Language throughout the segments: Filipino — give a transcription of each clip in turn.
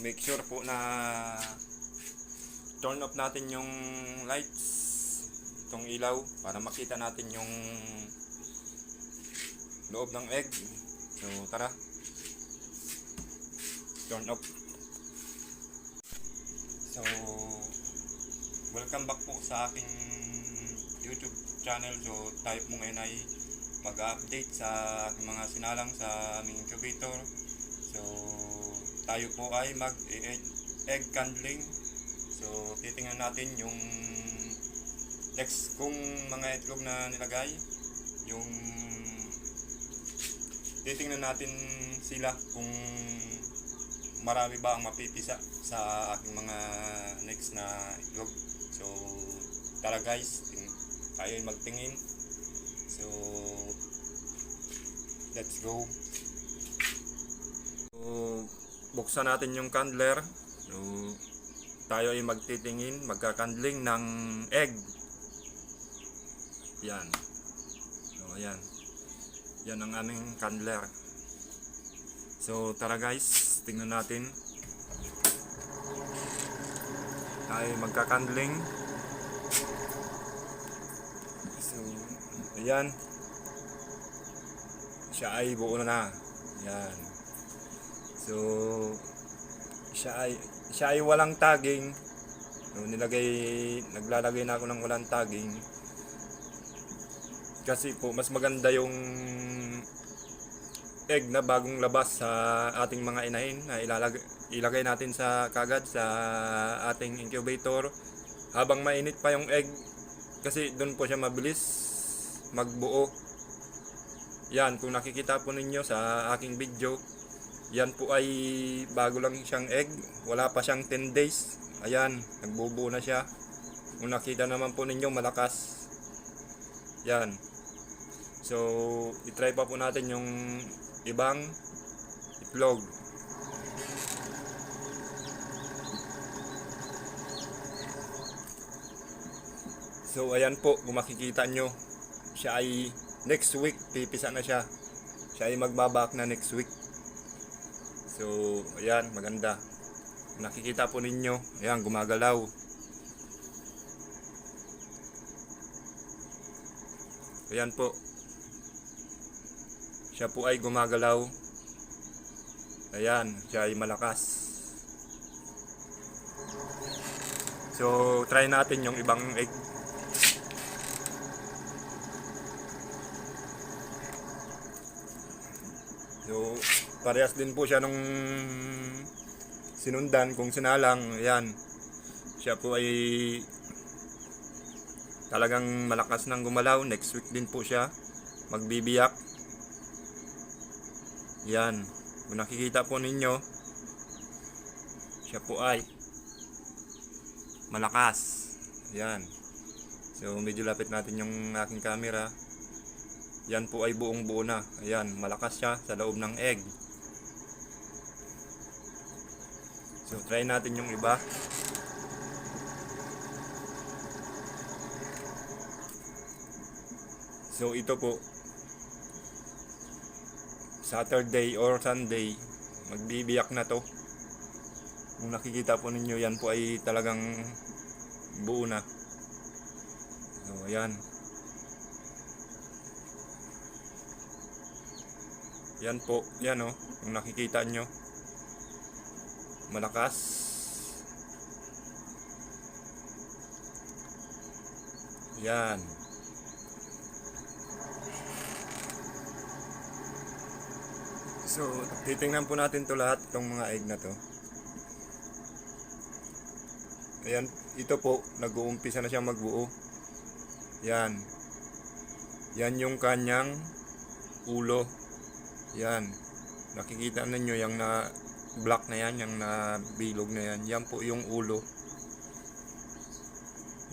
make sure po na turn off natin yung lights, itong ilaw, para makita natin yung loob ng egg. So tara, turn off. So welcome back po sa aking YouTube channel. So tayo po ngayon ay mag-update sa aking mga sinalang sa aming incubator. So tayo po ay mag-egg candling. So titingnan natin yung next kung mga itlog na nilagay, yung titingnan natin sila kung marami ba ang mapipisa sa aking mga next na itlog. So tara guys, tayo ay magtingin. So let's go. So buksan natin yung candler. So tayo ay magtitingin, magka-candling ng egg. Yan. So ayan. Yan ang aming candler. So tara guys, tingnan natin. Tayo ay magka-candling. So ayan. Siya ay buo na. Yan. So siya ay walang tagging. So, naglalagay na ako ng walang tagging. Kasi po mas maganda yung egg na bagong labas sa ating mga inahin na ilagay natin sa kagad sa ating incubator habang mainit pa yung egg, kasi doon po siya mabilis magbuo. Yan, kung nakikita po ninyo sa aking video, yan po ay bago lang siyang egg, wala pa siyang 10 days. Ayan, nagbubuo na siya. Kung nakita naman po ninyo, malakas. Yan. So itry pa po natin yung ibang itlog. So ayan po, kung makikita nyo, siya ay next week pipisa na siya. Siya ay magbabak na next week. So ayan, maganda. Nakikita po ninyo, ayan, gumagalaw. Ayan po. Siya po ay gumagalaw. Ayan, siya ay malakas. So try natin yung ibang egg. So parehas din po siya nung sinundan kung sinalang. Ayan, siya po ay talagang malakas nang gumalaw. Next week din po siya magbibiyak. Yan, kung nakikita po ninyo, siya po ay malakas. Yan. So medyo lapit natin yung aking camera. Yan po ay buong buo na. Ayan, malakas siya sa loob ng egg. So try natin yung iba. So ito po, Saturday or Sunday, magbibiyak na to. Kung nakikita po ninyo, yan po ay talagang buo na. So ayan. Yan po, yan o, kung nakikita nyo, malakas. Yan. So titingnan po natin to lahat, itong mga egg na to. Ayan, ito po, nag-uumpisa na siyang magbuo. Yan. Yan yung kanyang ulo. Yan. Nakikita ninyo yung na black na yan, yung na bilog na yan. Yan po yung ulo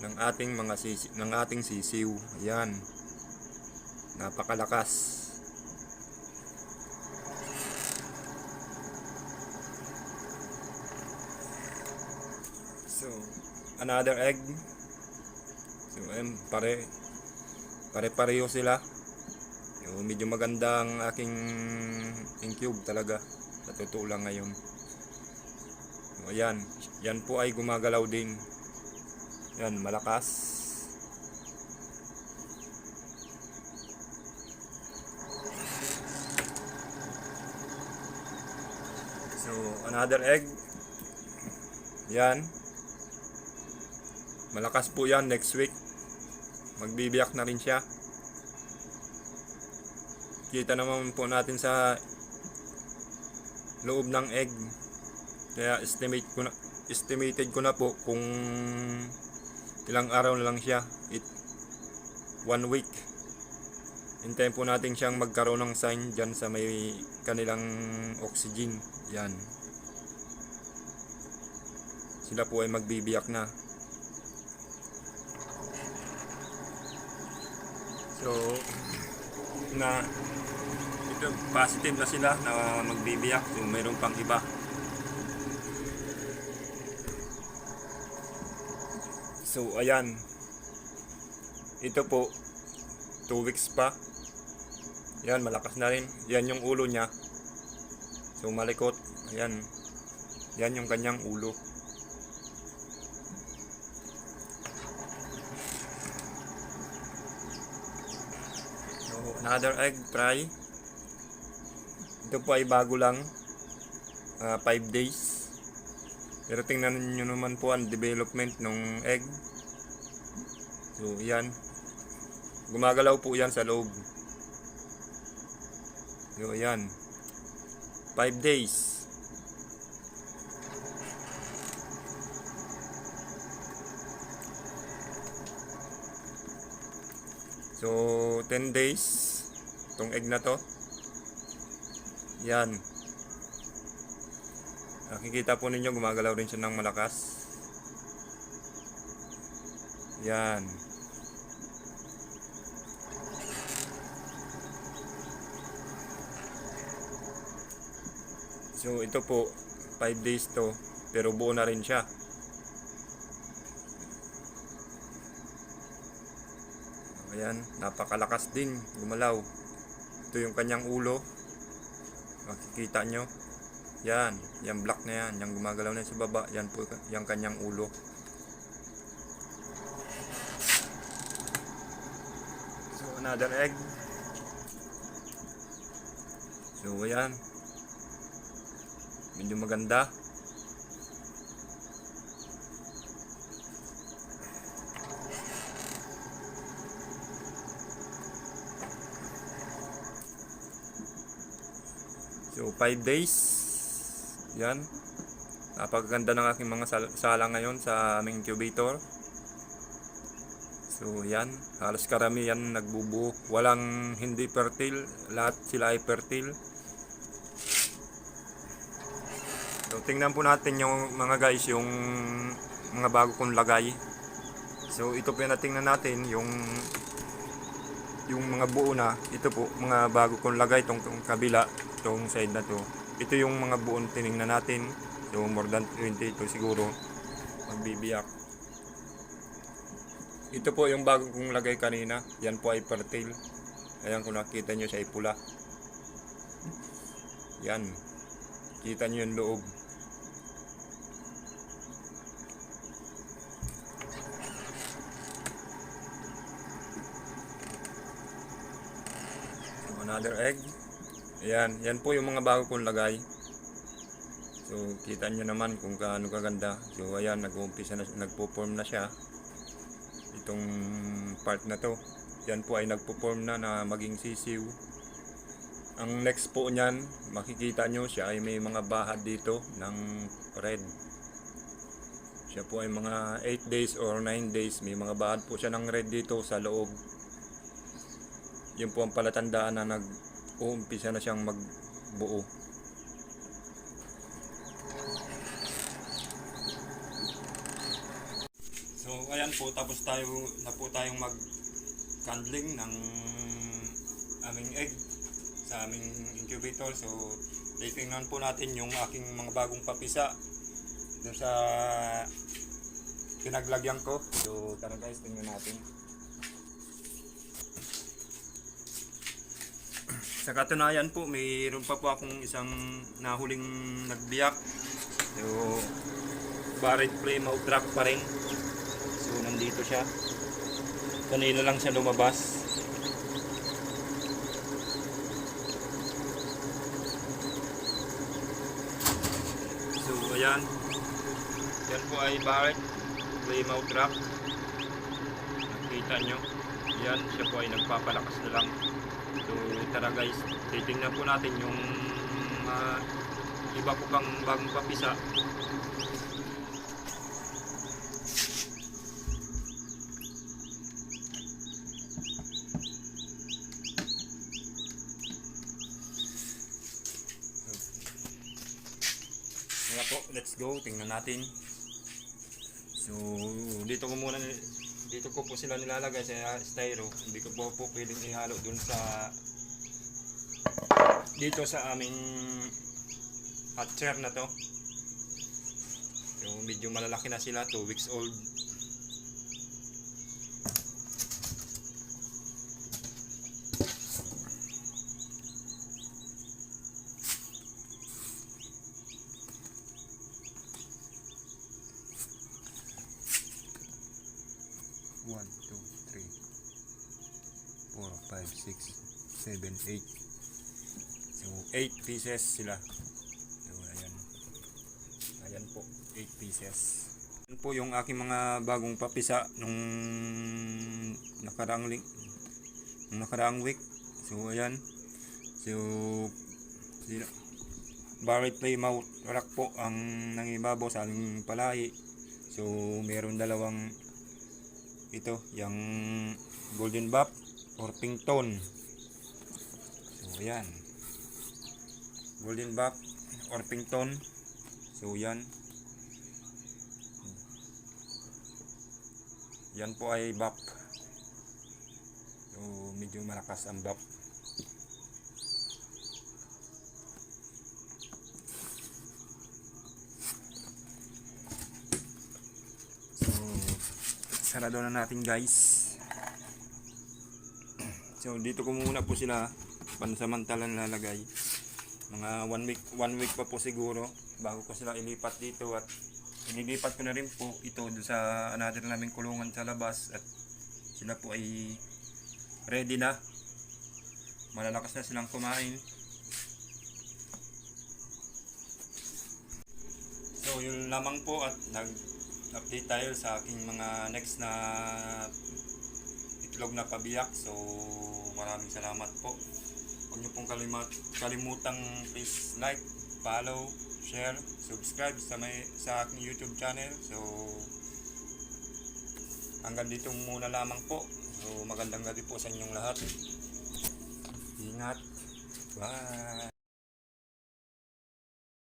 ng ating ng ating sisiw. Yan. Napakalakas. So another egg. So pare-pareho sila. So, medyo maganda ang aking incube talaga, sa totoo lang ngayon. ayan. Yan po ay gumagalaw din. Yan, malakas. So, another egg. Yan. Malakas po yan next week. Magbibiyak na rin siya. Kita naman po natin sa loob ng egg. Kaya estimated ko na po kung ilang araw na lang siya. 1 week. Hintayin po natin siyang magkaroon ng sign dyan sa may kanilang oxygen. Yan. Sila po ay magbibiyak na. So, ito positive na sila na magbibiyak. So, mayroon pang iba. So, ayan. Ito po, 2 weeks pa. Yan, malakas na rin. Yan yung ulo niya. So, malikot. Ayan. Yan yung kanyang ulo. So, another egg try. Ito po ay bago lang. 5 days. Pero tingnan nyo naman po ang development ng egg. So, yan. Gumagalaw po yan sa loob. So, yan. 5 days. So, 10 days. Itong egg na to. Yan. Nakikita po ninyo, gumagalaw rin siya ng malakas. Yan. So, ito po, 5 days to, pero buo na rin siya. Ayan, napakalakas din, gumalaw. Ito yung kanyang ulo. Makikita nyo. Yan, yung black na yan, yung gumagalaw na sa baba, yan po yung kanyang ulo. So, another egg. So, ayan. Medyo maganda. So, 5 days. Yan. Napakaganda ng aking mga sala ngayon sa aming incubator. So, yan. Halos karamihan nagbubuo. Walang hindi fertile. Lahat sila ay fertile. So, tingnan po natin yung mga guys, yung mga bago kong lagay. So, ito po yung natingnan natin, yung mga buo na. Ito po, mga bago kong lagay, itong kabila, itong side na to. Ito yung mga buong tiningnan natin. So, more than 20 ito siguro magbibiyak. Ito po yung bago kong lagay kanina. Yan po ay fertile. Ayan, kung nakita nyo siya ay pula. Yan. Kita nyo yung loob. So, another egg. Ayan. Yan po yung mga bago kong lagay. So, kita nyo naman kung gaano kaganda. So, ayan. Nag-uumpisa na, nagpo-form na siya. Itong part na to. Yan po ay nagpo-form na maging sisiw. Ang next po niyan, makikita nyo siya ay may mga bahad dito ng red. Siya po ay mga 8 days or 9 days. May mga bahad po siya ng red dito sa loob. Yun po ang palatandaan na nag-uumpisa na siyang magbuo. So ayan po, tapos na po tayong mag-candling ng aming egg sa aming incubator. So, titingnan po natin yung aking mga bagong papisa doon sa pinaglagyan ko. So, tara guys, tingnan natin. Sa katunayan po, mayroon pa po akong isang nahuling nagbiyak. So, Barrett Plymouth Rock pa rin. So nandito siya. Kanina lang siya lumabas. So ayan. Yan po ay Barrett Plymouth Rock. Nakita nyo. Yan, siya po ay nagpapalakas na lang. So tara guys, titingnan po natin yung iba po pang bagong papisa. Mga po, let's go, tingnan natin. So dito ko po sila nilalagay sa styro. Hindi ko po pwedeng ihalo dun sa dito sa aming hatcher na to. So medyo malalaki na sila, 2 weeks old. One, two, three, 4, 5, 6, 7, 8. So 8 pieces sila. So ayan. Ayan po, 8 pieces. Yan po yung aking mga bagong papisa nung nakaraang week. So ayan. So Barrett Plymouth Rock po ang nangibabaw sa aming palahi. So meron dalawang ito, yung golden buff or pink tone. So ayan, golden buff or pink tone. So yan, yan po ay buff. So medyo malakas ang buff. Sarado na natin guys. So dito ko muna po sila pansamantalang lalagay. Mga 1 week pa po siguro bago ko sila ilipat dito, at inilipat ko na rin po ito sa another naming kulungan sa labas, at sila po ay ready na. Malalakas na silang kumain. So yun lamang po, at update tayo sa aking mga next na itlog na pabiyak. So maraming salamat po. Huwag niyo pong kalimutang please like, follow, share, subscribe sa aking YouTube channel. So hanggang dito muna lamang po. So magandang gabi po sa inyong lahat. Ingat. Bye.